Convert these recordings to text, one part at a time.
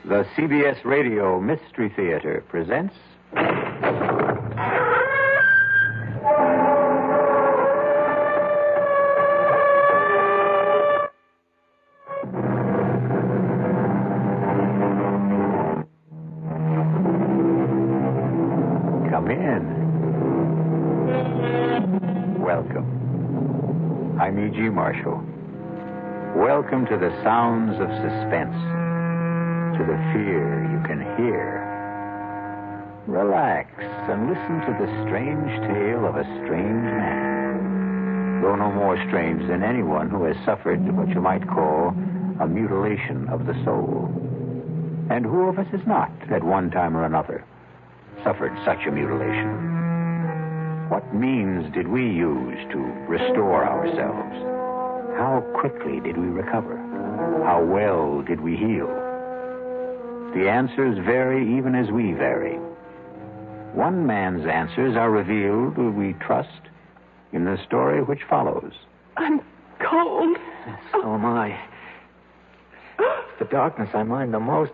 The CBS Radio Mystery Theater presents... Come in. Welcome. I'm E.G. Marshall. Welcome to the sounds of suspense. To the fear you can hear. Relax and listen to the strange tale of a strange man. Though no more strange than anyone who has suffered what you might call a mutilation of the soul. And who of us has not, at one time or another, suffered such a mutilation? What means did we use to restore ourselves? How quickly did we recover? How well did we heal? The answers vary even as we vary. One man's answers are revealed, we trust, in the story which follows. I'm cold. So am I. It's the darkness I mind the most.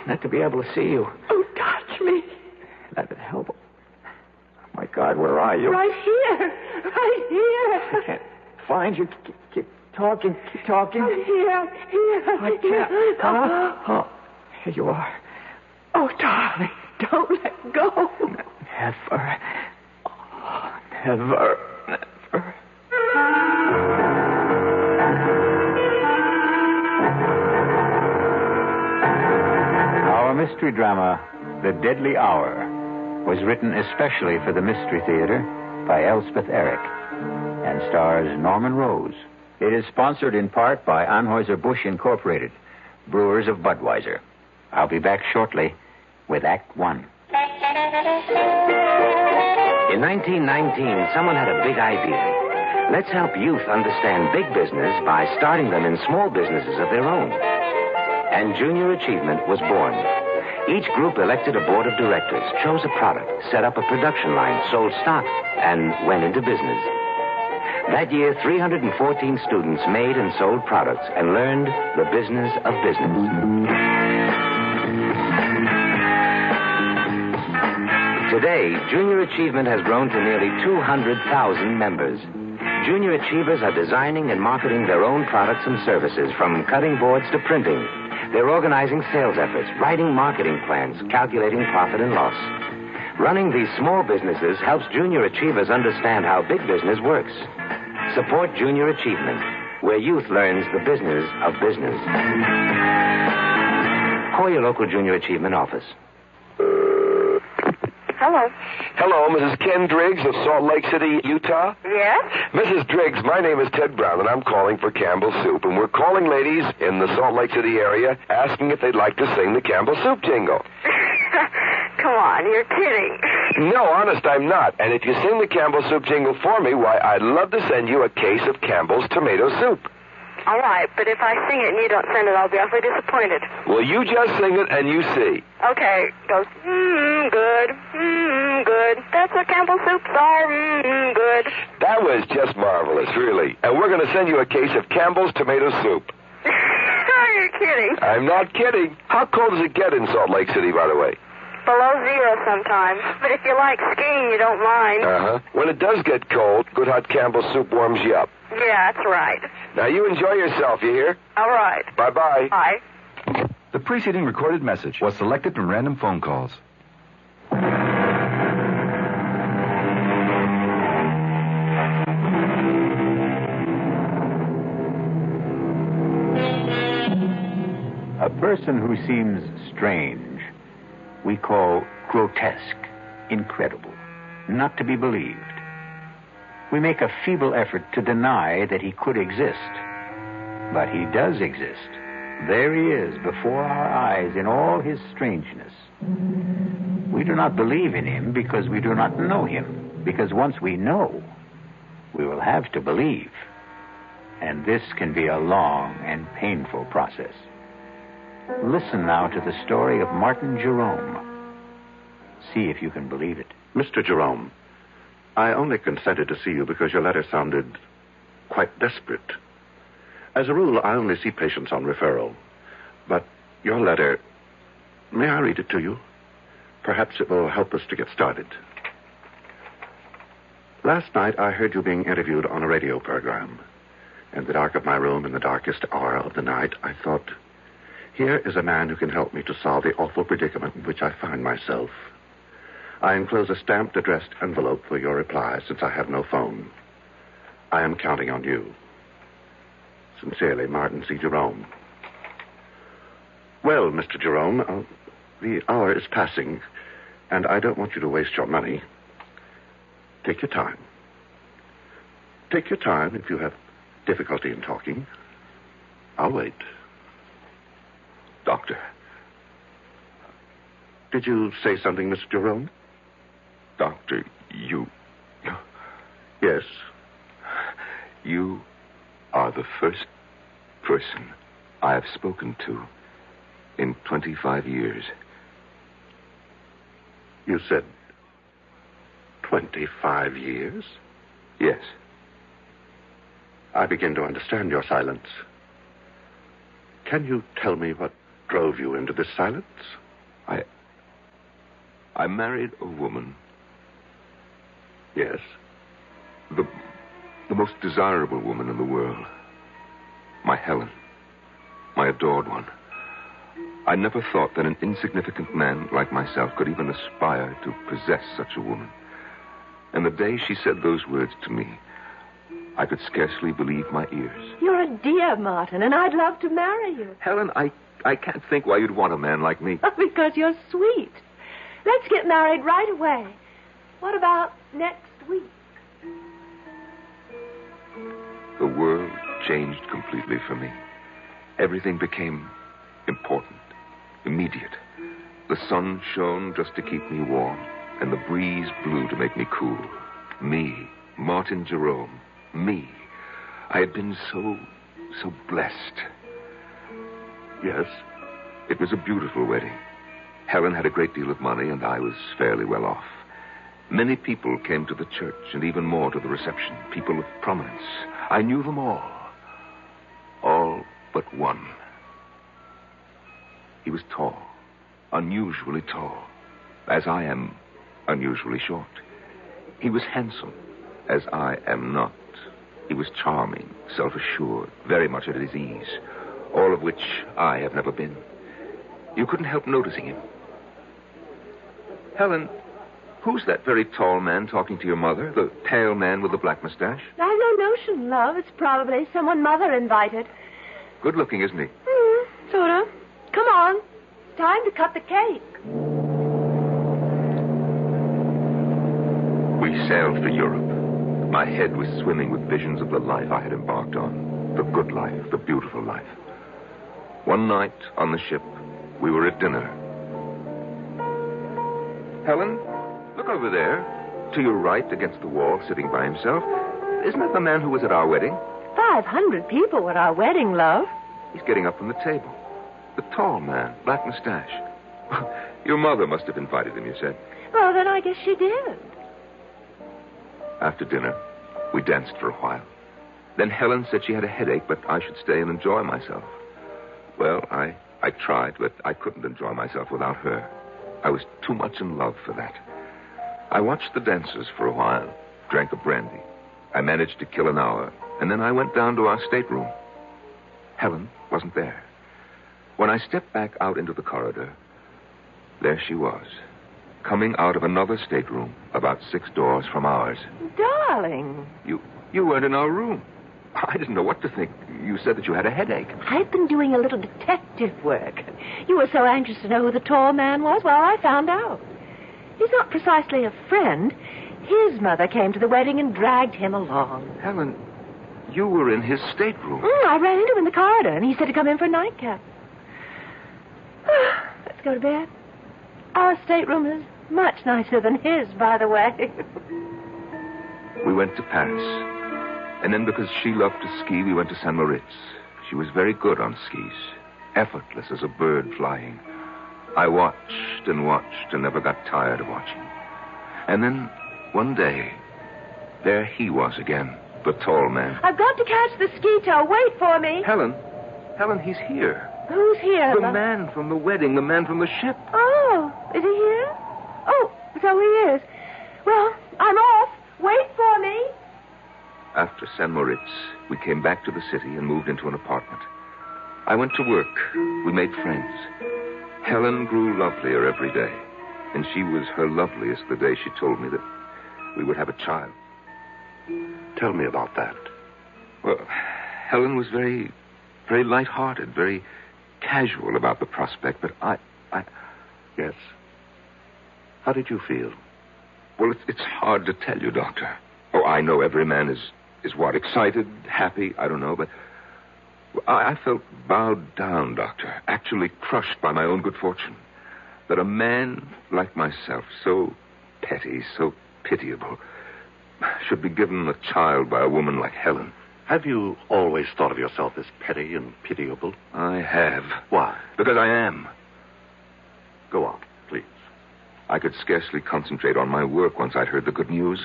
Not to be able to see you. Oh, touch me. That would help. Oh, my God, where are you? Right here. Right here. I can't find you. Keep talking. Keep talking. Here. I can't. Oh, here you are. Oh, darling, don't let go. Never. Oh, never. Our mystery drama, The Deadly Hour, was written especially for the Mystery Theater by Elspeth Eric and stars Norman Rose. It is sponsored in part by Anheuser-Busch Incorporated, brewers of Budweiser. I'll be back shortly with Act One. In 1919, someone had a big idea. Let's help youth understand big business by starting them in small businesses of their own. And Junior Achievement was born. Each group elected a board of directors, chose a product, set up a production line, sold stock, and went into business. That year, 314 students made and sold products and learned the business of business. Today, Junior Achievement has grown to nearly 200,000 members. Junior Achievers are designing and marketing their own products and services, from cutting boards to printing. They're organizing sales efforts, writing marketing plans, calculating profit and loss. Running these small businesses helps Junior Achievers understand how big business works. Support Junior Achievement, where youth learns the business of business. Call your local Junior Achievement office. Hello. Hello, Mrs. Ken Driggs of Salt Lake City, Utah. Yes? Mrs. Driggs, my name is Ted Brown, and I'm calling for Campbell's Soup. And we're calling ladies in the Salt Lake City area asking if they'd like to sing the Campbell's Soup jingle. Come on, you're kidding. No, honest, I'm not. And if you sing the Campbell's Soup jingle for me, why, I'd love to send you a case of Campbell's tomato soup. All right, but if I sing it and you don't send it, I'll be awfully disappointed. Well, you just sing it and you see. Okay, goes, good, good. That's what Campbell's soups are, good. That was just marvelous, really. And we're going to send you a case of Campbell's tomato soup. You're kidding. I'm not kidding. How cold does it get in Salt Lake City, by the way? Below zero sometimes. But if you like skiing, you don't mind. Uh-huh. When it does get cold, good hot Campbell's soup warms you up. Yeah, that's right. Now, you enjoy yourself, you hear? All right. Bye-bye. Bye. The preceding recorded message was selected from random phone calls. A person who seems strange, we call grotesque, incredible, not to be believed. We make a feeble effort to deny that he could exist. But he does exist. There he is before our eyes in all his strangeness. We do not believe in him because we do not know him, because once we know, we will have to believe. And this can be a long and painful process. Listen now to the story of Martin Jerome. See if you can believe it. Mr. Jerome, I only consented to see you because your letter sounded quite desperate. As a rule, I only see patients on referral. But your letter May I read it to you? Perhaps it will help us to get started. Last night, I heard you being interviewed on a radio program. In the dark of my room, in the darkest hour of the night, I thought, here is a man who can help me to solve the awful predicament in which I find myself. I enclose a stamped, addressed envelope for your reply, since I have no phone. I am counting on you. Sincerely, Martin C. Jerome. Well, Mr. Jerome, the hour is passing, and I don't want you to waste your money. Take your time. Take your time if you have difficulty in talking. I'll wait. Doctor. Did you say something, Mr. Jerome? Doctor, you... Yes. You are the first person I have spoken to in 25 years. You said 25 years? Yes. I begin to understand your silence. Can you tell me what drove you into this silence? I married a woman. Yes. The most desirable woman in the world. My Helen. My adored one. I never thought that an insignificant man like myself could even aspire to possess such a woman. And the day she said those words to me, I could scarcely believe my ears. You're a dear, Martin, and I'd love to marry you. Helen, I can't think why you'd want a man like me. Because you're sweet. Let's get married right away. What about next week? The world changed completely for me. Everything became important, immediate. The sun shone just to keep me warm, and the breeze blew to make me cool. Me, Martin Jerome, me. I had been so blessed. Yes. It was a beautiful wedding. Helen had a great deal of money, and I was fairly well off. Many people came to the church, and even more to the reception. People of prominence. I knew them all. All but one. He was tall. Unusually tall. As I am unusually short. He was handsome, as I am not. He was charming, self-assured, very much at his ease. All of which I have never been. You couldn't help noticing him. Helen, who's that very tall man talking to your mother? The pale man with the black mustache? I've no notion, love. It's probably someone Mother invited. Good looking, isn't he? Sort of. Come on. It's time to cut the cake. We sailed for Europe. My head was swimming with visions of the life I had embarked on. The good life, the beautiful life. One night on the ship, we were at dinner. Helen, look over there. To your right, against the wall, sitting by himself. Isn't that the man who was at our wedding? 500 people were at our wedding, love. He's getting up from the table. The tall man, black mustache. Your mother must have invited him, you said. Well, then I guess she did. After dinner, we danced for a while. Then Helen said she had a headache, but I should stay and enjoy myself. Well, I tried, but I couldn't enjoy myself without her. I was too much in love for that. I watched the dancers for a while, drank a brandy. I managed to kill an hour, and then I went down to our stateroom. Helen wasn't there. When I stepped back out into the corridor, there she was, coming out of another stateroom about 6 doors from ours. Darling. You weren't in our room. I didn't know what to think. You said that you had a headache. I've been doing a little detective work. You were so anxious to know who the tall man was. Well, I found out. He's not precisely a friend. His mother came to the wedding and dragged him along. Helen, you were in his stateroom. I ran into him in the corridor, and he said to come in for a nightcap. Let's go to bed. Our stateroom is much nicer than his, by the way. We went to Paris. And then because she loved to ski, we went to St. Moritz. She was very good on skis. Effortless as a bird flying. I watched and watched and never got tired of watching. And then, one day, there he was again, the tall man. I've got to catch the ski tow. Wait for me. Helen, he's here. Who's here? The man from the wedding, the man from the ship. Oh, is he here? Oh, so he is. Well, I'm off. Wait for me. After San Moritz, we came back to the city and moved into an apartment. I went to work. We made friends. Helen grew lovelier every day, and she was her loveliest the day she told me that we would have a child. Tell me about that. Well, Helen was very, very light-hearted, very casual about the prospect, but I... Yes? How did you feel? Well, it's hard to tell you, Doctor. Oh, I know every man is what, excited, happy, I don't know, but I felt bowed down, Doctor, actually crushed by my own good fortune. That a man like myself, so petty, so pitiable, should be given a child by a woman like Helen. Have you always thought of yourself as petty and pitiable? I have. Why? Because I am. Go on, please. I could scarcely concentrate on my work once I'd heard the good news.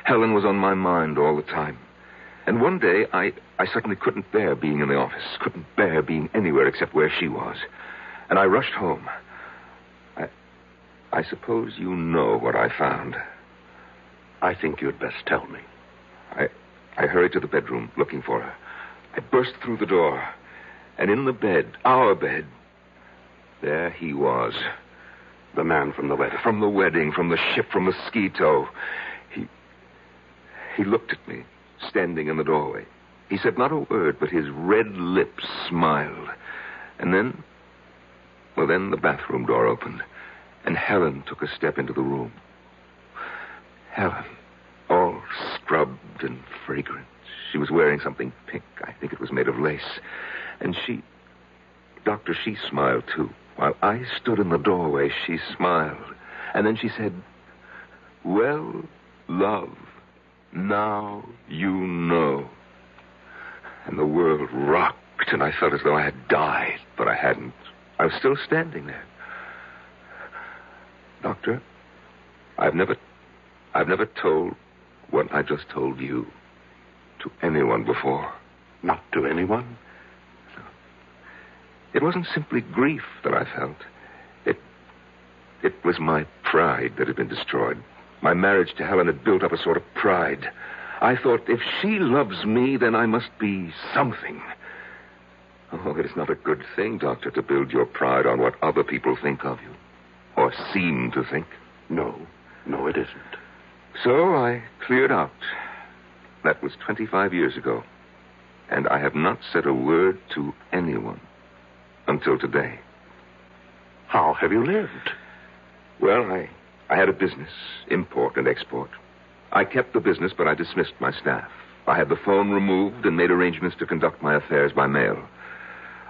Helen was on my mind all the time. And one day, I suddenly couldn't bear being in the office, couldn't bear being anywhere except where she was. And I rushed home. I suppose you know what I found. I think you'd best tell me. I hurried to the bedroom, looking for her. I burst through the door. And in the bed, our bed, there he was. The man from the wedding. From the wedding, from the ship, from the ski tow. He looked at me, standing in the doorway. He said not a word, but his red lips smiled. And then the bathroom door opened, and Helen took a step into the room. Helen, all scrubbed and fragrant. She was wearing something pink. I think it was made of lace. And she smiled too. While I stood in the doorway, she smiled. And then she said, "Well, love, now you know." And the world rocked, and I felt as though I had died, but I hadn't. I was still standing there. Doctor, I've never told what I just told you to anyone before. Not to anyone? It wasn't simply grief that I felt. It was my pride that had been destroyed. My marriage to Helen had built up a sort of pride. I thought, if she loves me, then I must be something. Oh, it is not a good thing, Doctor, to build your pride on what other people think of you. Or seem to think. No, it isn't. So I cleared out. That was 25 years ago. And I have not said a word to anyone until today. How have you lived? Well, I had a business, import and export. I kept the business, but I dismissed my staff. I had the phone removed and made arrangements to conduct my affairs by mail.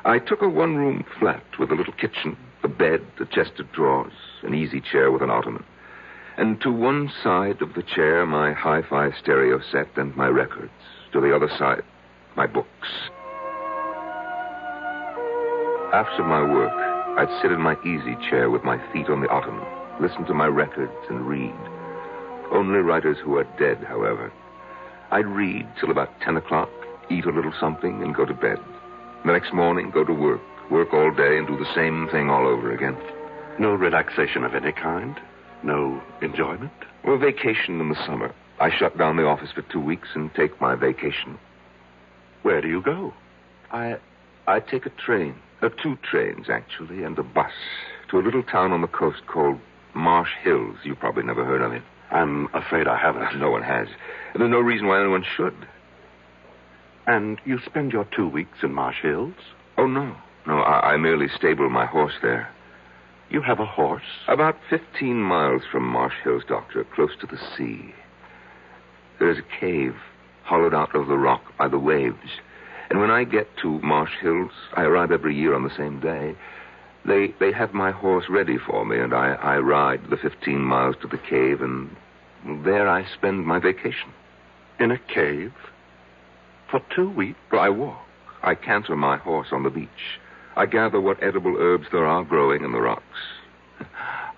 I took a one-room flat with a little kitchen, a bed, a chest of drawers, an easy chair with an ottoman. And to one side of the chair, my hi-fi stereo set and my records. To the other side, my books. After my work, I'd sit in my easy chair with my feet on the ottoman, listen to my records and read. Only writers who are dead, however. I'd read till about 10 o'clock, eat a little something, and go to bed. The next morning, go to work all day and do the same thing all over again. No relaxation of any kind? No enjoyment? Well, vacation in the summer. I shut down the office for 2 weeks and take my vacation. Where do you go? I take a train. 2 trains, actually, and a bus to a little town on the coast called Marsh Hills. You've probably never heard of it. I'm afraid I haven't. No one has. And there's no reason why anyone should. And you spend your 2 weeks in Marsh Hills? Oh, no. No, I merely stable my horse there. You have a horse? About 15 miles from Marsh Hills, Doctor, close to the sea. There's a cave hollowed out of the rock by the waves. And when I get to Marsh Hills, I arrive every year on the same day. They have my horse ready for me, and I ride the 15 miles to the cave, and there I spend my vacation. In a cave? For 2 weeks? Well, I walk. I canter my horse on the beach. I gather what edible herbs there are growing in the rocks.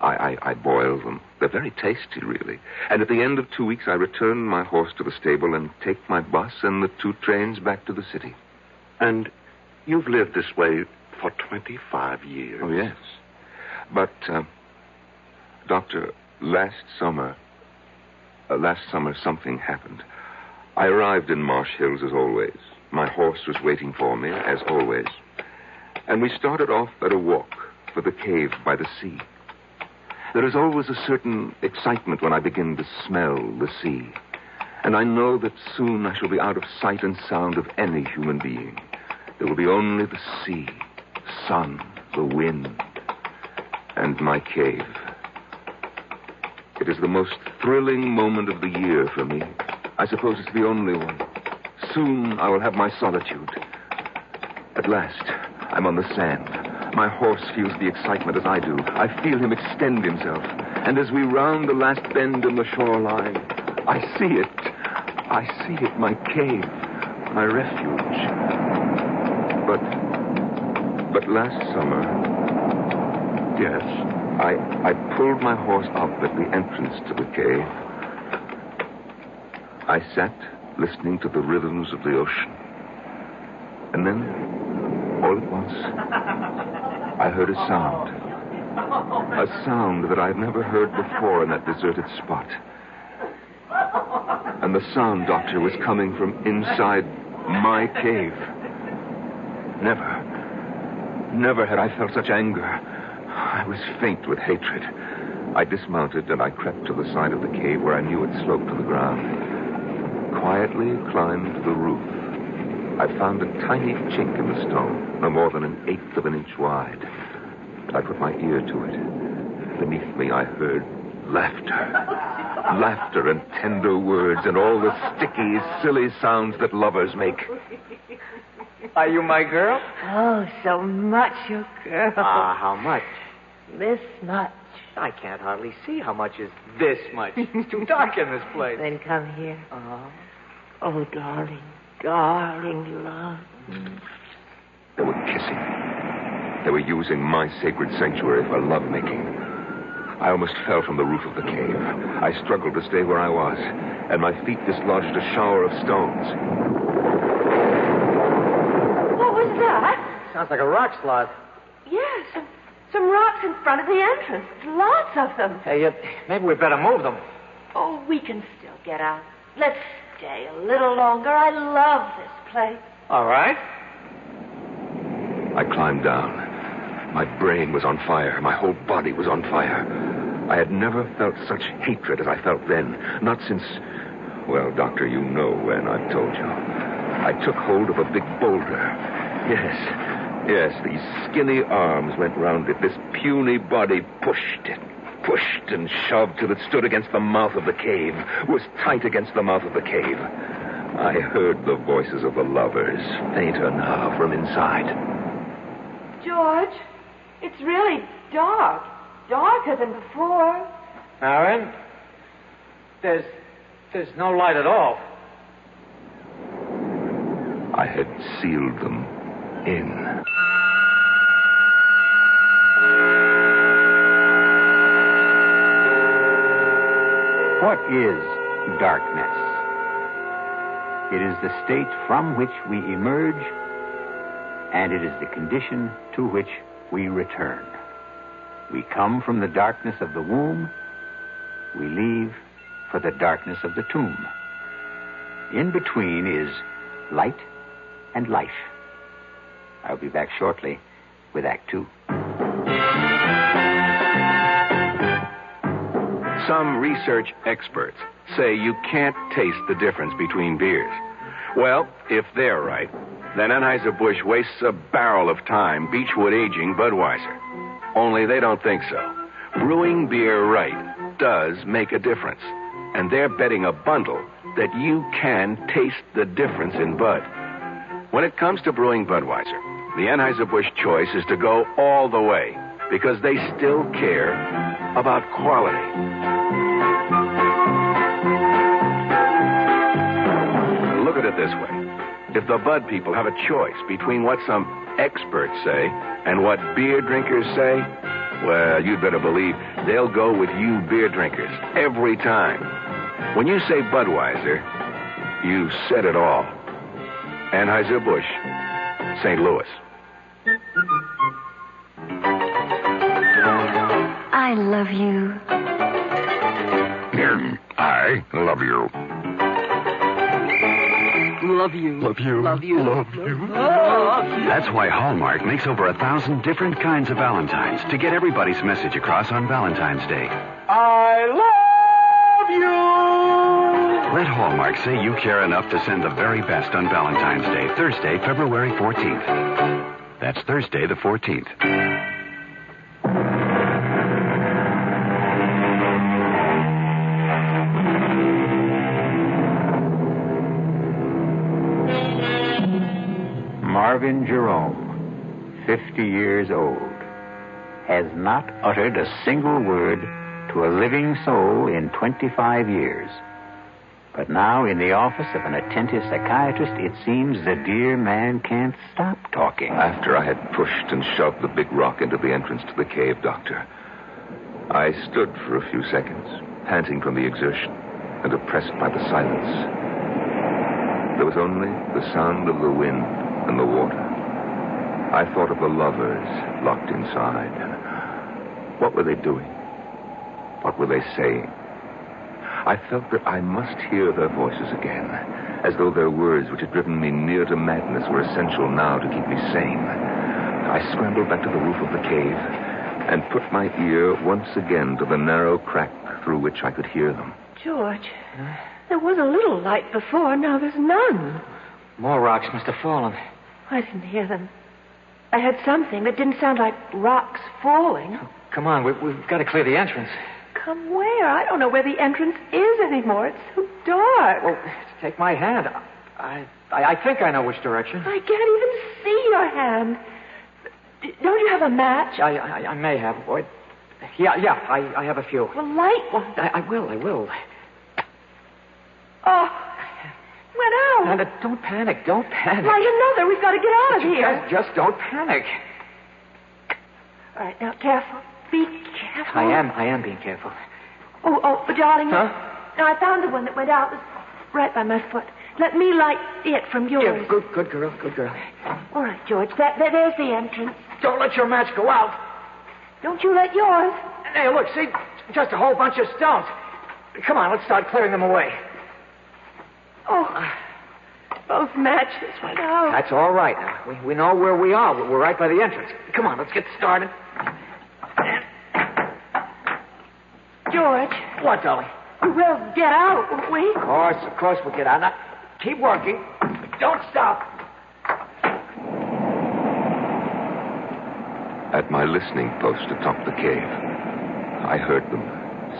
I boil them. They're very tasty, really. And at the end of 2 weeks, I return my horse to the stable and take my bus and the 2 trains back to the city. And you've lived this way For 25 years. Oh, yes. But, Doctor, last summer something happened. I arrived in Marsh Hills as always. My horse was waiting for me, as always. And we started off at a walk for the cave by the sea. There is always a certain excitement when I begin to smell the sea. And I know that soon I shall be out of sight and sound of any human being. There will be only the sea, the sun, the wind, and my cave. It is the most thrilling moment of the year for me. I suppose it's the only one. Soon I will have my solitude. At last, I'm on the sand. My horse feels the excitement as I do. I feel him extend himself. And as we round the last bend in the shoreline, I see it. I see it, my cave, my refuge. But last summer, yes, I pulled my horse up at the entrance to the cave. I sat listening to the rhythms of the ocean. And then, all at once, I heard a sound. A sound that I've never heard before in that deserted spot. And the sound, Doctor, was coming from inside my cave. Never had I felt such anger. I was faint with hatred. I dismounted and I crept to the side of the cave where I knew it sloped to the ground. Quietly climbed the roof. I found a tiny chink in the stone, no more than 1/8 of an inch wide. And I put my ear to it. Beneath me, I heard laughter and tender words and all the sticky, silly sounds that lovers make. Are you my girl? Oh, so much your girl. How much? This much. I can't hardly see how much is this much. It's too dark in this place. Then come here. Oh, darling, darling love. They were kissing. They were using my sacred sanctuary for lovemaking. I almost fell from the roof of the cave. I struggled to stay where I was, and my feet dislodged a shower of stones. What was that? Sounds like a rock slide. Yes, some rocks in front of the entrance. Lots of them. Hey, maybe we better move them. Oh, we can still get out. Let's stay a little longer. I love this place. All right. I climbed down. My brain was on fire. My whole body was on fire. I had never felt such hatred as I felt then. Not since... Well, Doctor, you know when, I've told you. I took hold of a big boulder. Yes, these skinny arms went round it. This puny body pushed and shoved till it stood against the mouth of the cave, was tight against the mouth of the cave. I heard the voices of the lovers, fainter now from inside. George, it's really dark. Darker than before. Aaron, there's no light at all. I had sealed them in. What is darkness? It is the state from which we emerge, and it is the condition to which we return. We come from the darkness of the womb. We leave for the darkness of the tomb. In between is light and life. I'll be back shortly with Act 2. Some research experts say you can't taste the difference between beers. Well, if they're right, then Anheuser-Busch wastes a barrel of time Beechwood aging Budweiser. Only they don't think so. Brewing beer right does make a difference. And they're betting a bundle that you can taste the difference in Bud. When it comes to brewing Budweiser, the Anheuser-Busch choice is to go all the way because they still care about quality. Look at it this way. If the Bud people have a choice between what some experts say and what beer drinkers say, well, you'd better believe they'll go with you beer drinkers every time. When you say Budweiser, you said it all. Anheuser-Busch, St. Louis. I love you. I love you. Love you. Love you. Love you. Love you. That's why Hallmark makes over 1,000 different kinds of Valentines to get everybody's message across on Valentine's Day. I love you. Let Hallmark say you care enough to send the very best on Valentine's Day, Thursday, February 14th. That's Thursday the 14th. Marvin Jerome, 50 years old, has not uttered a single word to a living soul in 25 years. But now, in the office of an attentive psychiatrist, it seems the dear man can't stop talking. After I had pushed and shoved the big rock into the entrance to the cave, Doctor, I stood for a few seconds, panting from the exertion and oppressed by the silence. There was only the sound of the wind and the water. I thought of the lovers locked inside. What were they doing? What were they saying? I felt that I must hear their voices again, as though their words, which had driven me near to madness, were essential now to keep me sane. I scrambled back to the roof of the cave and put my ear once again to the narrow crack through which I could hear them. George, there was a little light before, now there's none. More rocks must have fallen. I didn't hear them. I heard something that didn't sound like rocks falling. Come on, we've got to clear the entrance. Come where? I don't know where the entrance is anymore. It's so dark. Well, take my hand. I think I know which direction. I can't even see your hand. Don't you have a match? I may have. Boy. Yeah, I have a few. Well, light one. I will. Oh, went out. Now, don't panic. Don't panic. Light another. We've got to get out of here. Just don't panic. All right, now, careful. Be careful. I am being careful. Oh, darling. Huh? No, I found the one that went out. It was right by my foot. Let me light it from yours. Yeah, good girl. All right, George. There's the entrance. Don't let your match go out. Don't you let yours. Hey, look, see? Just a whole bunch of stones. Come on, let's start clearing them away. Oh, both matches went out. That's all right now. We know where we are. We're right by the entrance. Come on, let's get started. George. What, darling? We'll get out, won't we? Of course we'll get out. Now, keep working. Don't stop. At my listening post atop the cave, I heard them,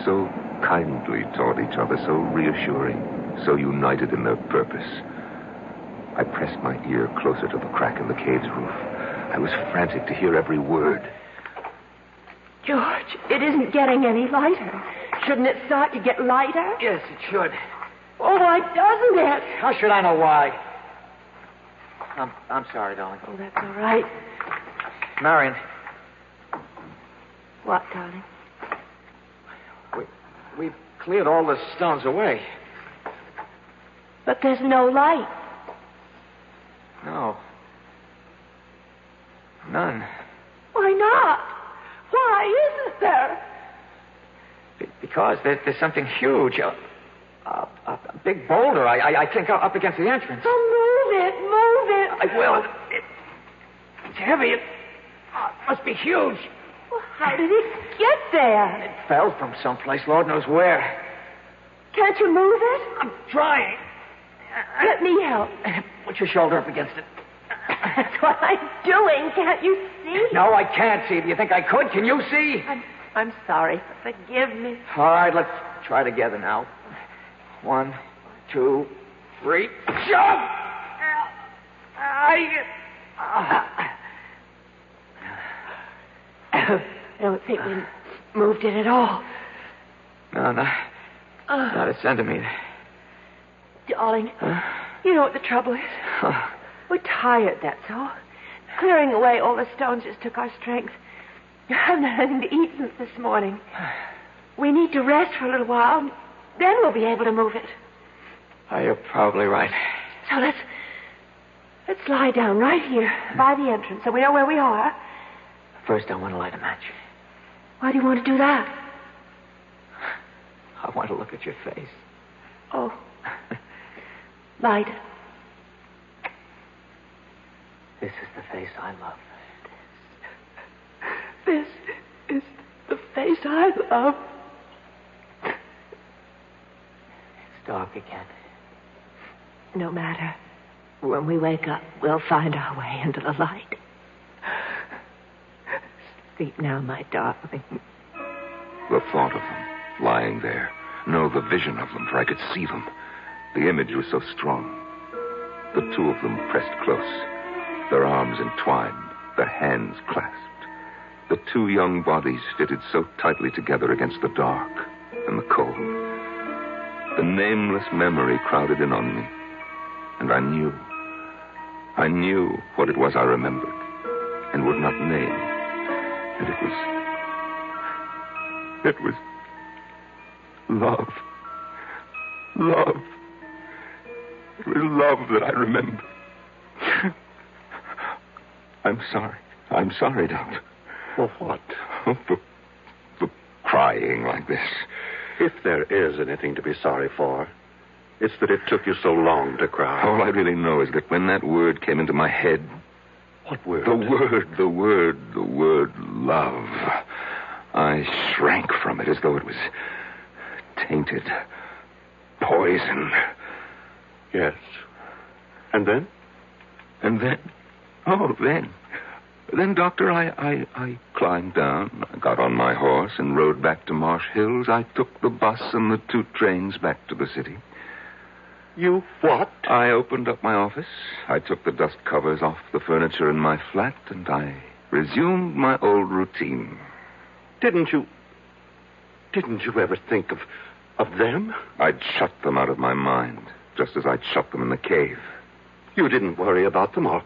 so kindly toward each other, so reassuring, so united in their purpose. I pressed my ear closer to the crack in the cave's roof. I was frantic to hear every word. George, it isn't getting any lighter. Shouldn't it start to get lighter? Yes, it should. Oh, why doesn't it? How should I know why? I'm sorry, darling. Oh, that's all right. Marion. What, darling? We've cleared all the stones away. But there's no light. No. None. Why not? Why isn't there? Because there's something huge. A big boulder, I think, up against the entrance. Oh, move it. I will. It's heavy. It must be huge. Well, how did it get there? It fell from someplace, Lord knows where. Can't you move it? I'm trying. Let me help. Put your shoulder up against it. That's what I'm doing. Can't you see? No, I can't see. Do you think I could? Can you see? I'm sorry. Forgive me. All right, let's try together now. 1, 2, 3. Jump! I don't think we moved it at all. No, not a centimeter. Darling, you know what the trouble is? We're tired, that's all. Clearing away all the stones just took our strength. I haven't had anything to eat since this morning. We need to rest for a little while, then we'll be able to move it. Oh, you're probably right. So let's lie down right here by the entrance so we know where we are. First, I want to light a match. Why do you want to do that? I want to look at your face. Oh. Light. This is the face I love. This is the face I love. It's dark again. No matter. When we wake up, we'll find our way into the light. Sleep now, my darling. The thought of them lying there. No, the vision of them, for I could see them. The image was so strong. The two of them pressed close, their arms entwined, their hands clasped. The two young bodies fitted so tightly together against the dark and the cold. The nameless memory crowded in on me, and I knew what it was I remembered and would not name. And it was love. Love. It was love that I remember. I'm sorry, Doctor. For what? For crying like this. If there is anything to be sorry for, it's that it took you so long to cry. All I really know is that when that word came into my head... What word? The word love. I shrank from it as though it was tainted. Poison. Yes. And then? Then, Doctor, I climbed down, I got on my horse and rode back to Marsh Hills. I took the bus and the 2 trains back to the city. You what? I opened up my office. I took the dust covers off the furniture in my flat, and I resumed my old routine. Didn't you ever think of them? I'd shut them out of my mind, just as I'd shut them in the cave. You didn't worry about them or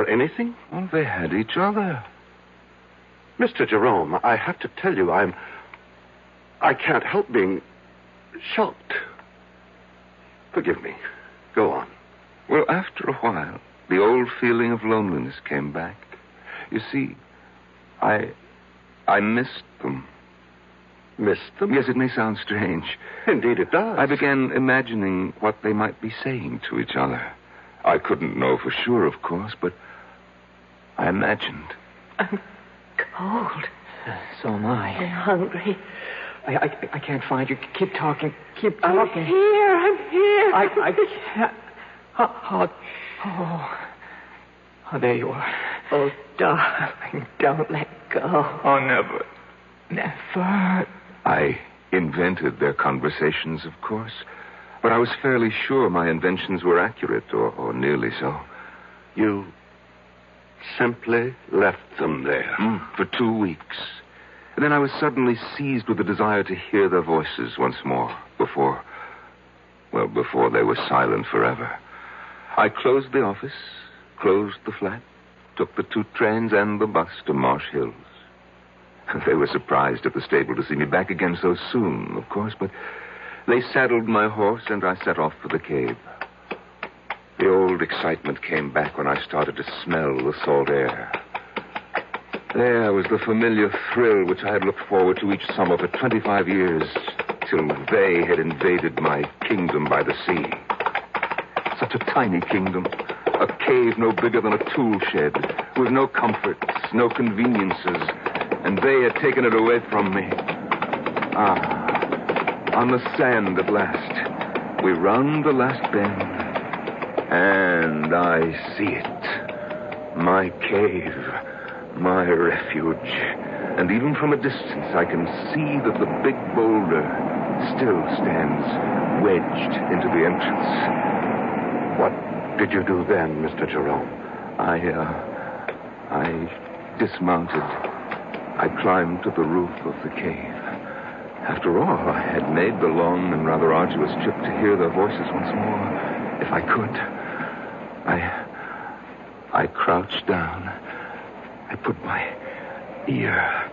anything? Well, they had each other. Mr. Jerome, I have to tell you, I can't help being shocked. Forgive me. Go on. Well, after a while, the old feeling of loneliness came back. You see, I missed them. Missed them? Yes, it may sound strange. Indeed it does. I began imagining what they might be saying to each other. I couldn't know for sure, of course, but I imagined. I'm cold. So am I. I'm hungry. I can't find you. Keep talking. Keep talking. I'm here. I can't. Oh, there you are. Oh, darling, don't let go. Oh, never. Never. I invented their conversations, of course, but I was fairly sure my inventions were accurate, or nearly so. You simply left them there. For 2 weeks. And then I was suddenly seized with the desire to hear their voices once more before they were silent forever. I closed the office, closed the flat, took the 2 trains and the bus to Marsh Hills. They were surprised at the stable to see me back again so soon, of course, but they saddled my horse and I set off for the cave. The old excitement came back when I started to smell the salt air. There was the familiar thrill which I had looked forward to each summer for 25 years, till they had invaded my kingdom by the sea. Such a tiny kingdom, a cave no bigger than a tool shed, with no comforts, no conveniences, and they had taken it away from me. On the sand at last, we round the last bend, and I see it. My cave, my refuge. And even from a distance, I can see that the big boulder still stands wedged into the entrance. What did you do then, Mr. Jerome? I dismounted. I climbed to the roof of the cave. After all, I had made the long and rather arduous trip to hear their voices once more, if I could. I crouched down. I put my ear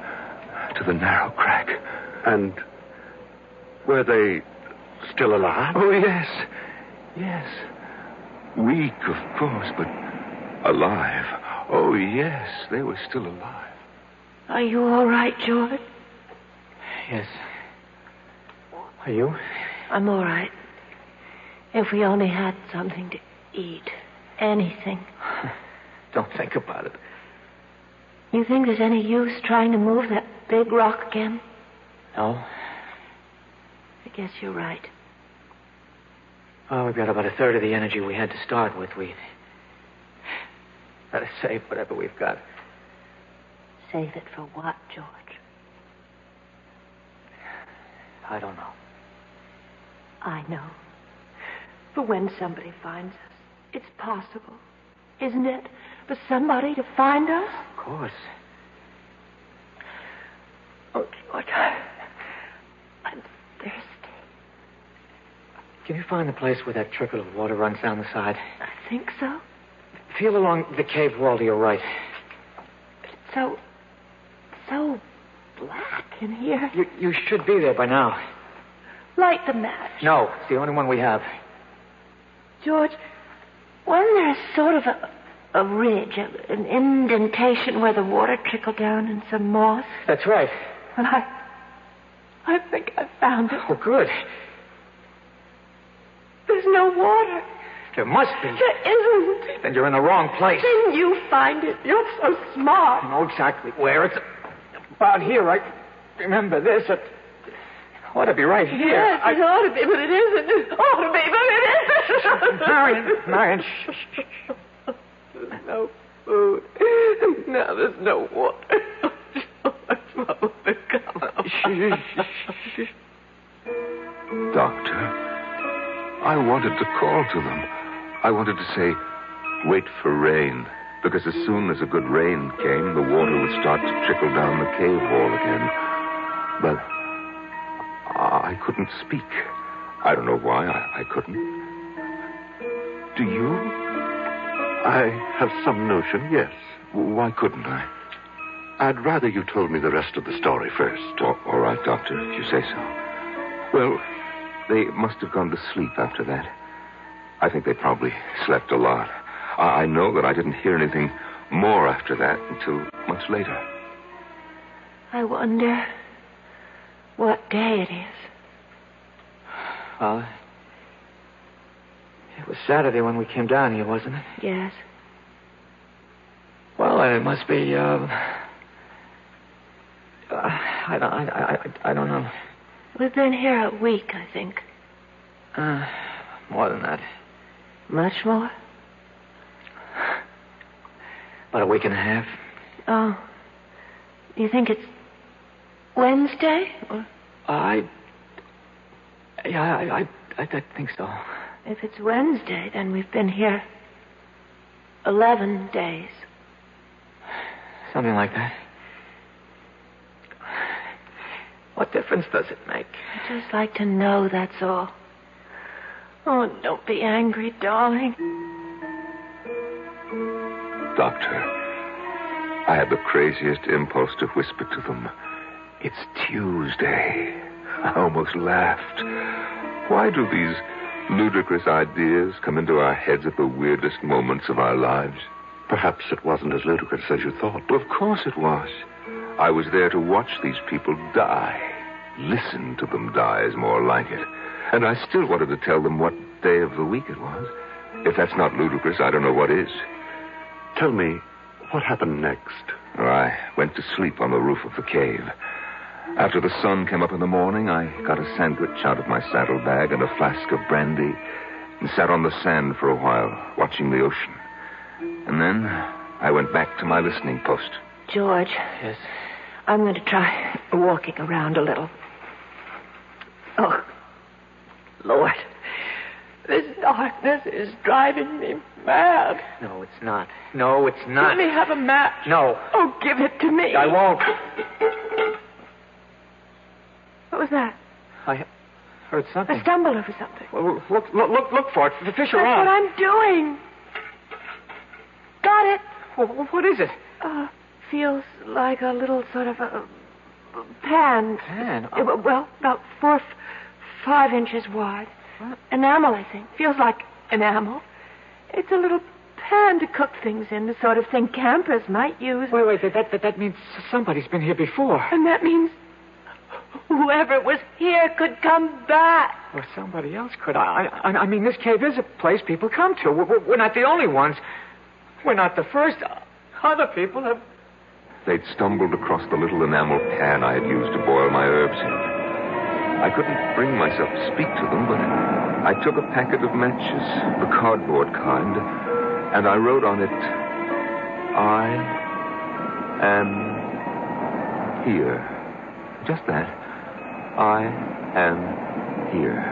to the narrow crack. And were they still alive? Oh, yes. Yes. Weak, of course, but alive. Oh, yes, they were still alive. Are you all right, George? Yes. Are you? I'm all right. If we only had something to eat. Anything. Don't think about it. You think there's any use trying to move that big rock again? No. I guess you're right. Well, we've got about a third of the energy we had to start with. We better save whatever we've got. Save it for what, George? I don't know. I know. For when somebody finds us, it's possible, isn't it, for somebody to find us? Of course. Oh, George, I'm thirsty. Can you find the place where that trickle of water runs down the side? I think so. Feel along the cave wall to your right. It's so black in here. You should be there by now. Light the match. No, it's the only one we have. George, wasn't there sort of a ridge, an indentation where the water trickled down in some moss? That's right. Well, I think I found it. Oh, good. There's no water. There must be. There isn't. Then you're in the wrong place. Then you find it. You're so smart. I know exactly where. It's about here. I remember this. It ought to be right here. Yes, it ought to be, but it isn't. It ought to be, but it isn't. Marion, shh. There's no food. Now there's no water. What will become of Shh. Doctor, I wanted to call to them. I wanted to say, wait for rain. Because as soon as a good rain came, the water would start to trickle down the cave wall again. But I couldn't speak. I don't know why I couldn't. Do you? I have some notion, yes. Why couldn't I? I'd rather you told me the rest of the story first. All right, Doctor, if you say so. Well, they must have gone to sleep after that. I think they probably slept a lot. I know that I didn't hear anything more after that until much later. I wonder what day it is. Well, it was Saturday when we came down here, wasn't it? Yes. Well, it must be, I don't know. We've been here a week, I think. More than that. Much more? About a week and a half. Oh. You think it's Wednesday? Or... I think so. If it's Wednesday, then we've been here 11 days. Something like that. What difference does it make? I'd just like to know, that's all. Oh, don't be angry, darling. Doctor, I had the craziest impulse to whisper to them, it's Tuesday. I almost laughed. Why do these ludicrous ideas come into our heads at the weirdest moments of our lives? Perhaps it wasn't as ludicrous as you thought. Well, of course it was. I was there to watch these people die. Listen to them die is more like it. And I still wanted to tell them what day of the week it was. If that's not ludicrous, I don't know what is. Tell me, what happened next? Oh, I went to sleep on the roof of the cave. After the sun came up in the morning, I got a sandwich out of my saddlebag and a flask of brandy and sat on the sand for a while, watching the ocean. And then I went back to my listening post. George. Yes? I'm going to try walking around a little. Oh, Lord. This darkness is driving me mad. No, it's not. No, it's not. Let me have a match. No. Oh, give it to me. I won't. What was that? I heard something. I stumbled over something. Well, look for it. The fish That's around. what I'm doing. Got it. Well, what is it? Feels like a little sort of a pan. Pan? Well, about 4 or 5 inches wide. What? Enamel, I think. Feels like enamel. It's a little pan to cook things in, the sort of thing campers might use. Wait. That means somebody's been here before. And that means whoever was here could come back. Well, somebody else could. I mean, this cave is a place people come to. We're not the only ones. We're not the first. Other people have... They'd stumbled across the little enamel pan I had used to boil my herbs in. I couldn't bring myself to speak to them, but I took a packet of matches, the cardboard kind, and I wrote on it, I am here. Just that. I am here.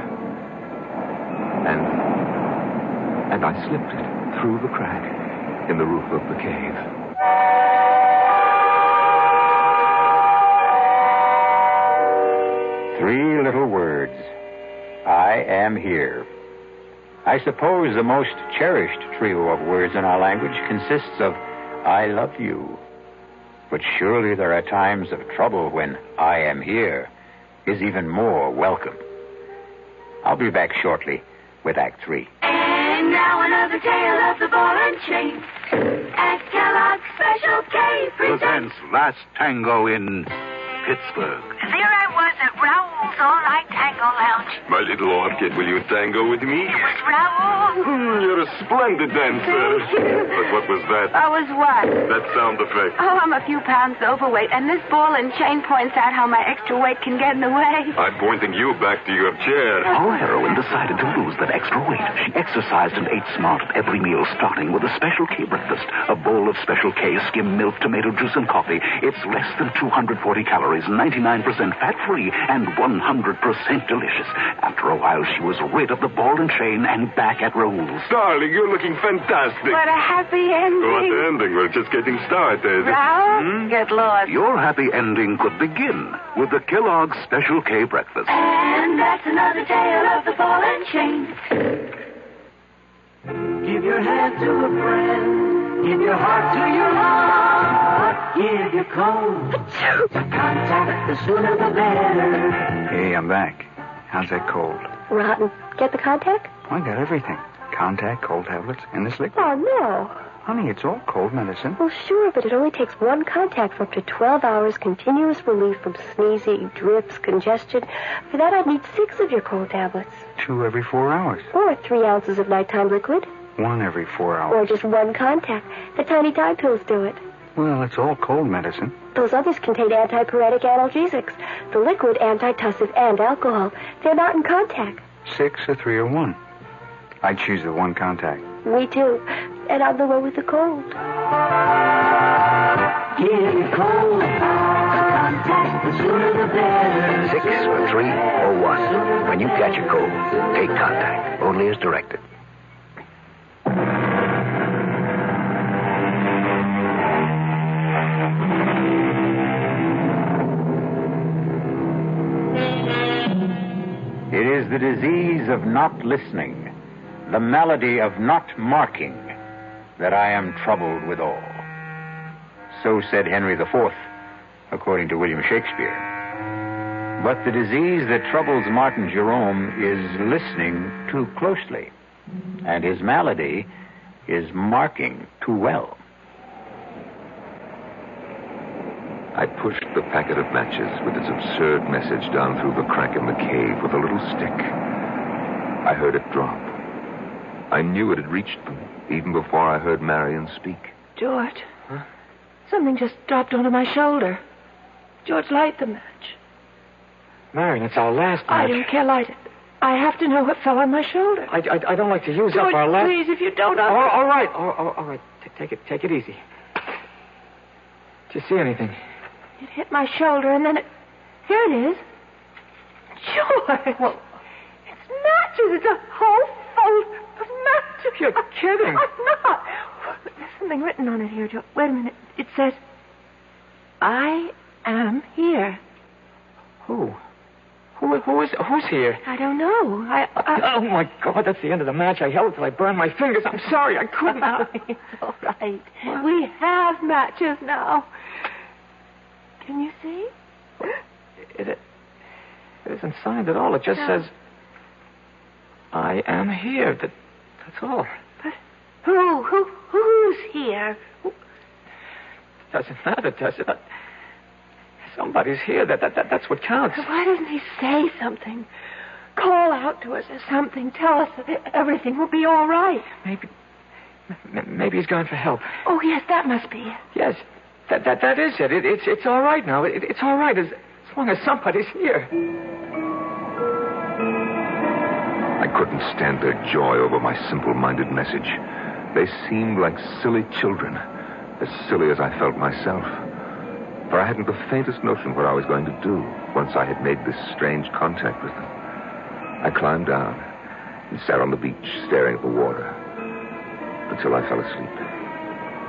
And I slipped it through the crack in the roof of the cave. Three little words. I am here. I suppose the most cherished trio of words in our language consists of I love you. But surely there are times of trouble when I am here is even more welcome. I'll be back shortly with Act 3. And now another tale of the ball and chain. At Kellogg's Special K presents Last Tango in Pittsburgh. There I was at Raoul's All-Night Tango Lounge. My little orchid, will you tango with me? It was Raoul. You're a splendid dancer. Thank you. But what was that? I was what? That sound effect. Oh, I'm a few pounds overweight, and this ball and chain points out how my extra weight can get in the way. I'm pointing you back to your chair. Our heroine decided to lose that extra weight. She exercised and ate smart at every meal, starting with a Special K breakfast. A bowl of Special K, skim milk, tomato juice, and coffee. It's less than 240 calories, 99% fat-free, and 100% delicious. After a while, she was rid of the ball and chain and back at Raoul's. Darling, you're looking fantastic. What a happy ending. What ending? We're just getting started. Raoul, get lost. Your happy ending could begin with the Kellogg's Special K breakfast. And that's another tale of the ball and chain. Give your hand to a friend. Give your heart to your heart. Give your cold to contact. The sooner the better. Hey, I'm back. How's that cold? Rotten. Get the contact? I got everything. Contact, cold tablets, and this liquid. Oh, no. Honey, it's all cold medicine. Well, sure, but it only takes one contact for up to 12 hours continuous relief from sneezing, drips, congestion. For that, I'd need 6 of your cold tablets. 2 every 4 hours. Or 3 ounces of nighttime liquid. 1 every 4 Or hours. just one contact. The tiny Tide pills do it. Well, it's all cold medicine. Those others contain antipyretic analgesics. The liquid, antitussive, and alcohol. They're not in contact. 6 or 3 or 1. I choose the one contact. Me too. And I'm the one with the cold. Give your cold to contact. The sooner the better. 6 or 3 or 1. When you catch a cold, take contact. Only as directed. It is the disease of not listening, the malady of not marking, that I am troubled withal. So said Henry IV, according to William Shakespeare. But the disease that troubles Martin Jerome is listening too closely, and his malady is marking too well. I pushed the packet of matches with its absurd message down through the crack in the cave with a little stick. I heard it drop. I knew it had reached them even before I heard Marion speak. George. Huh? Something just dropped onto my shoulder. George, light the match. Marion, it's our last match. I don't care, light it. I have to know what fell on my shoulder. I don't like to use George, up our last... please, if you don't... All right. All right. Take it easy. Did you see anything? It hit my shoulder, and then it... Here it is. George! Well, it's matches. It's a whole fold of matches. You're kidding. I'm not. There's something written on it here, George. Wait a minute. It says, I am here. Who? Who's here? I don't know. Oh, my God, that's the end of the match. I held it till I burned my fingers. I'm sorry, I couldn't. It's all right. What? We have matches now. Can you see? It isn't signed at all. It just says, I am here. That's all. But who's here? Doesn't matter, does it? Somebody's here. That's what counts. Why doesn't he say something? Call out to us or something. Tell us that everything will be all right. Maybe he's gone for help. Oh, yes, that must be it. Yes, that is it. It's all right now. It's all right as long as somebody's here. I couldn't stand their joy over my simple-minded message. They seemed like silly children, as silly as I felt myself. For I hadn't the faintest notion what I was going to do once I had made this strange contact with them. I climbed down and sat on the beach staring at the water until I fell asleep.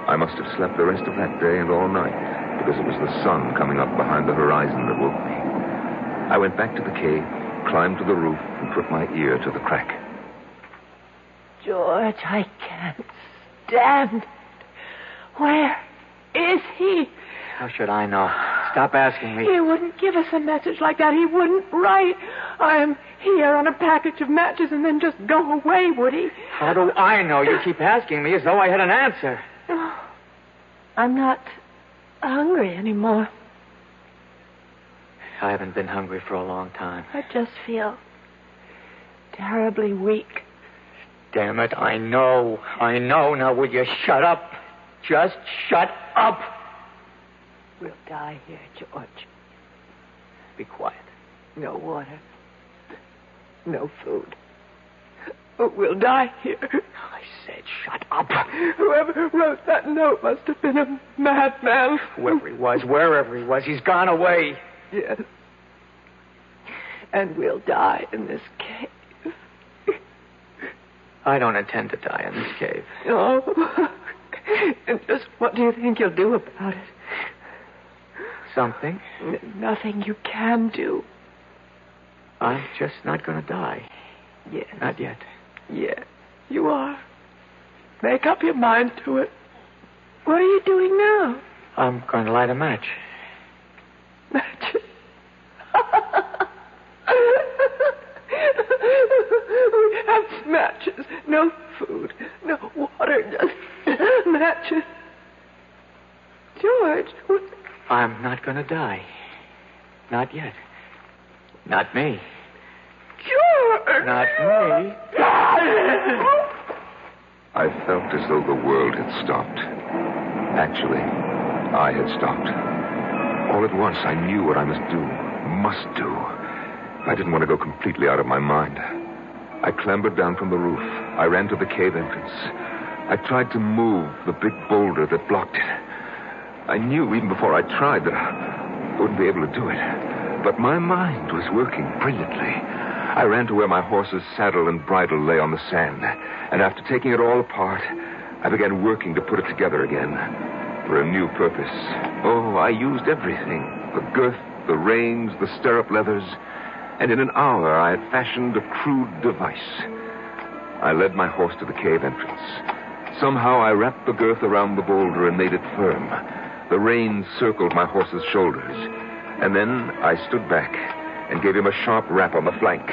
I must have slept the rest of that day and all night because it was the sun coming up behind the horizon that woke me. I went back to the cave, climbed to the roof, and put my ear to the crack. George, I can't stand it. Where is he? How should I know? Stop asking me. He wouldn't give us a message like that. He wouldn't write, "I am here" on a package of matches and then just go away, would he? How do I know? You keep asking me as though I had an answer. Oh, I'm not hungry anymore. I haven't been hungry for a long time. I just feel terribly weak. Damn it, I know. Now, will you shut up? Just shut up. We'll die here, George. Be quiet. No water. No food. We'll die here. I said shut up. Whoever wrote that note must have been a madman. Whoever he was, wherever he was, he's gone away. Yes. And we'll die in this cave. I don't intend to die in this cave. Oh. And just what do you think you'll do about it? Something. Nothing you can do. I'm just not going to die. Yes. Not yet. Yes, you are. Make up your mind to it. What are you doing now? I'm going to light a match. Matches? We have matches. No food. No water. Just matches. George, what? I'm not going to die. Not yet. Not me. George! Not me. I felt as though the world had stopped. Actually, I had stopped. All at once, I knew what I must do. I didn't want to go completely out of my mind. I clambered down from the roof. I ran to the cave entrance. I tried to move the big boulder that blocked it. I knew even before I tried that I wouldn't be able to do it. But my mind was working brilliantly. I ran to where my horse's saddle and bridle lay on the sand. And after taking it all apart, I began working to put it together again for a new purpose. Oh, I used everything. The girth, the reins, the stirrup leathers. And in an hour, I had fashioned a crude device. I led my horse to the cave entrance. Somehow, I wrapped the girth around the boulder and made it firm. The reins circled my horse's shoulders. And then I stood back and gave him a sharp rap on the flank.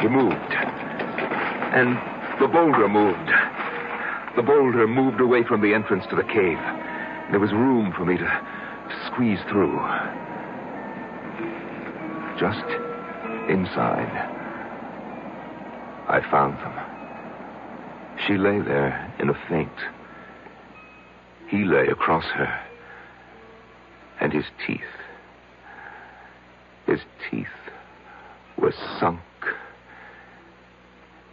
He moved. And the boulder moved. The boulder moved away from the entrance to the cave. There was room for me to squeeze through. Just inside, I found them. She lay there in a faint. He lay across her. And his teeth were sunk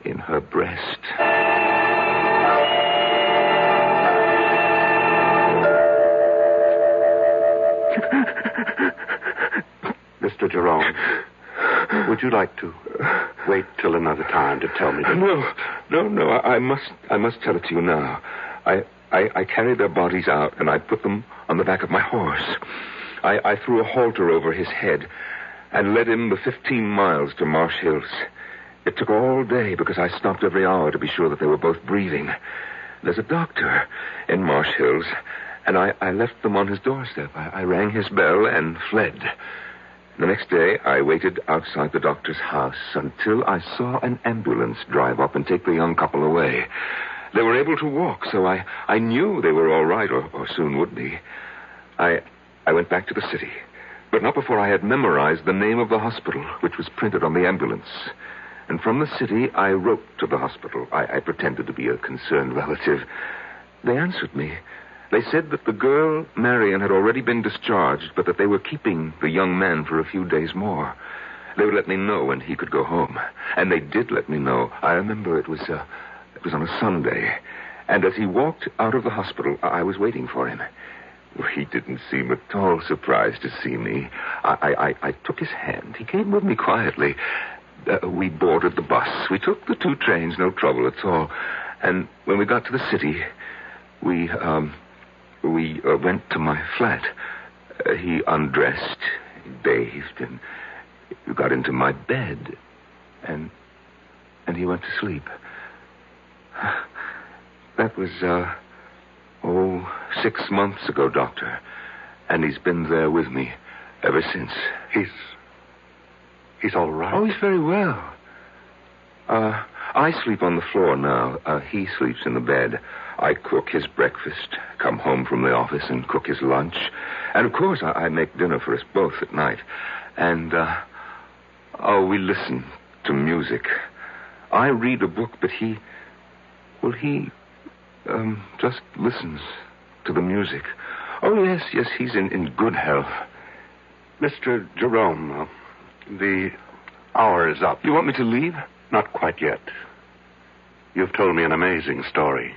in her breast. Mr. Jerome, would you like to wait till another time to tell me? No. I must tell it to you now. I carried their bodies out, and I put them on the back of my horse. I threw a halter over his head and led him the 15 miles to Marsh Hills. It took all day because I stopped every hour to be sure that they were both breathing. There's a doctor in Marsh Hills, and I left them on his doorstep. I rang his bell and fled. The next day, I waited outside the doctor's house until I saw an ambulance drive up and take the young couple away. They were able to walk, so I knew they were all right, or soon would be. I I went back to the city, but not before I had memorized the name of the hospital, which was printed on the ambulance. And from the city, I wrote to the hospital. I pretended to be a concerned relative. They answered me. They said that the girl, Marion, had already been discharged, but that they were keeping the young man for a few days more. They would let me know when he could go home. And they did let me know. I remember it was on a Sunday. And as he walked out of the hospital, I was waiting for him. He didn't seem at all surprised to see me. I took his hand. He came with me quietly. We boarded the bus. We took the 2 trains, no trouble at all. And when we got to the city, we went to my flat. He undressed, bathed, and got into my bed. And he went to sleep. That was, 6 months ago, Doctor. And he's been there with me ever since. He's all right? Oh, he's very well. I sleep on the floor now. He sleeps in the bed. I cook his breakfast, come home from the office and cook his lunch. And, of course, I make dinner for us both at night. And, we listen to music. I read a book, but he just listens to the music. Oh, yes, he's in good health. Mr. Jerome, the hour is up. You want me to leave? Not quite yet. You've told me an amazing story.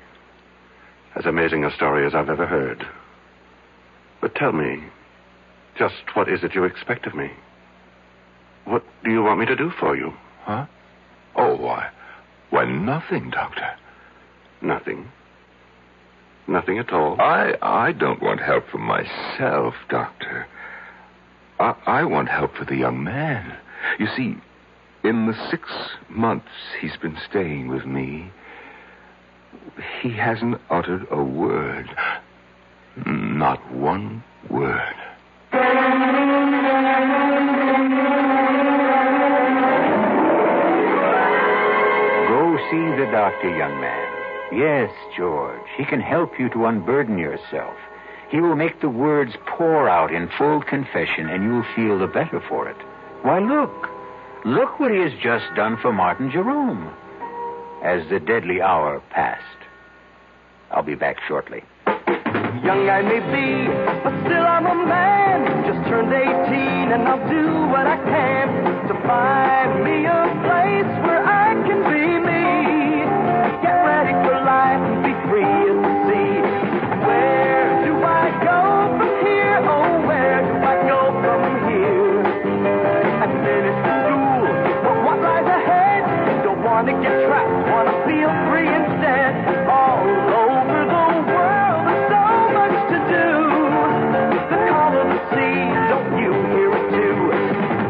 As amazing a story as I've ever heard. But tell me, just what is it you expect of me? What do you want me to do for you? Huh? Oh, why, nothing, Doctor. Nothing? Nothing at all? I don't want help for myself, Doctor. I want help for the young man. You see, in the 6 months he's been staying with me, he hasn't uttered a word. Not one word. Go see the doctor, young man. Yes, George, he can help you to unburden yourself. He will make the words pour out in full confession, and you'll feel the better for it. Why, look what he has just done for Martin Jerome. As the deadly hour passed. I'll be back shortly. Young I may be, but still I'm a man. Just turned 18, and I'll do what I can to find me a place where I can be me. Get ready for life and be free at the sea. Where do I go from here? Oh, where do I go from here? I finished school, but what lies ahead? Don't want to get trapped, want to feel free instead. All over the world, there's so much to do. The call of the sea, don't you hear it too?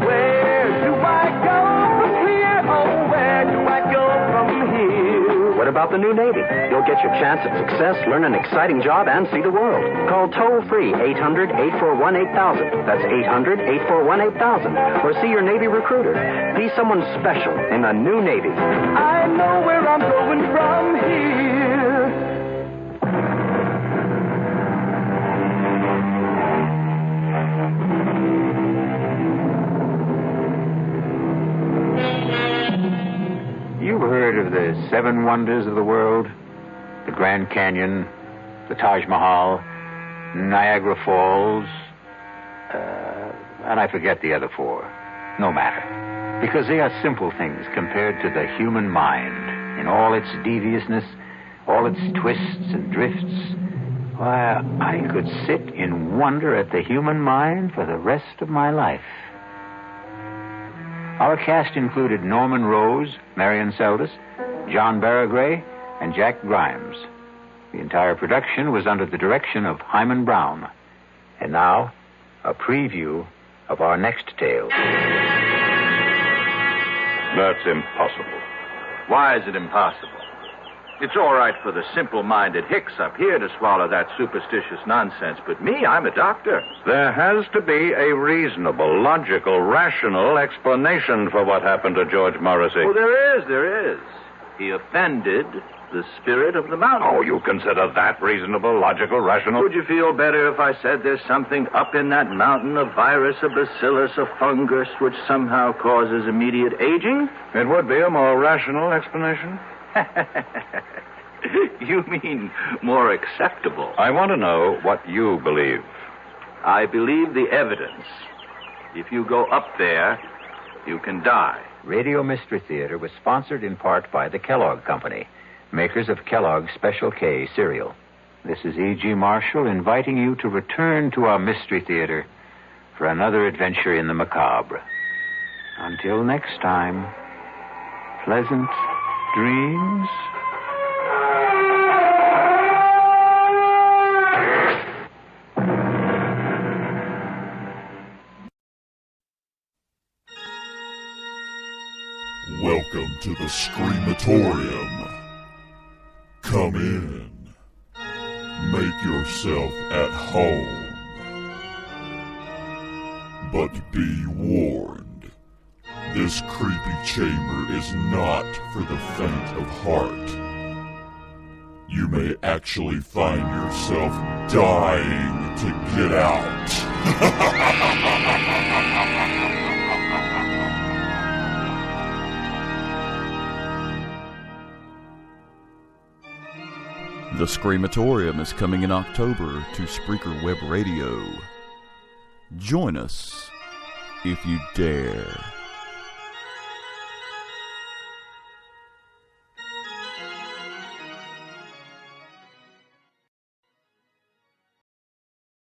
Where do I go from here? Oh, where do I go from here? What about the new Navy? You'll get your chance at success, learn an exciting job, and see the world. Call toll-free 800-841-8000. That's 800-841-8000. Or see your Navy recruiter. Be someone special in the new Navy. I know where I'm going from here. You've heard of the 7 wonders of the world? The Grand Canyon, the Taj Mahal, Niagara Falls, and I forget the other 4. No matter. Because they are simple things compared to the human mind in all its deviousness, all its twists and drifts. Why, I could sit in wonder at the human mind for the rest of my life. Our cast included Norman Rose, Marion Seldes, John Barragray, and Jack Grimes. The entire production was under the direction of Hyman Brown. And now, a preview of our next tale. That's impossible. Why is it impossible? It's all right for the simple-minded hicks up here to swallow that superstitious nonsense, but me, I'm a doctor. There has to be a reasonable, logical, rational explanation for what happened to George Morrissey. Oh, there is. He offended the spirit of the mountain. Oh, you consider that reasonable, logical, rational? Would you feel better if I said there's something up in that mountain, a virus, a bacillus, a fungus, which somehow causes immediate aging? It would be a more rational explanation. You mean more acceptable? I want to know what you believe. I believe the evidence. If you go up there, you can die. Radio Mystery Theater was sponsored in part by the Kellogg Company, makers of Kellogg's Special K cereal. This is E.G. Marshall inviting you to return to our Mystery Theater for another adventure in the macabre. Until next time, pleasant dreams. Welcome to the Screamatorium. Come in. Make yourself at home. But be warned, this creepy chamber is not for the faint of heart. You may actually find yourself dying to get out. The Screamatorium is coming in October to Spreaker Web Radio. Join us if you dare.